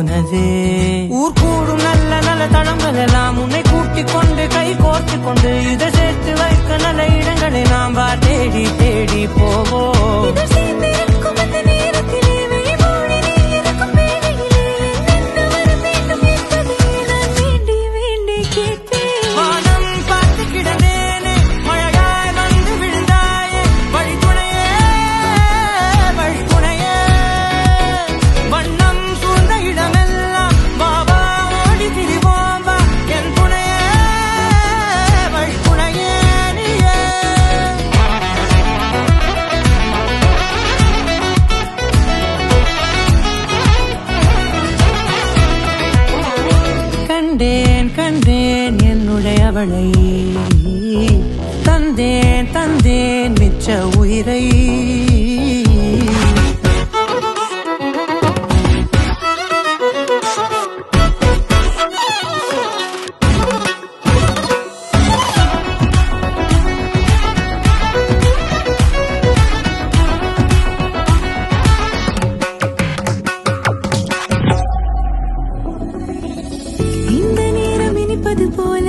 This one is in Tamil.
போனதே. ஊர் கூடும் நல்ல நல்ல தளங்கள் எல்லாம் உன்னை கூட்டிக் கொண்டு கை கோர்த்து கொண்டு இதை சேர்த்து வைக்க நல்ல இடங்களை நாம் வா தேடி தேடி போவோம். கண்டேன் கண்டேன் என்னுடையவளை, தந்தேன் தந்தேன் மிச்ச உயிரை. இந்த நேரம் இனிப்பது போல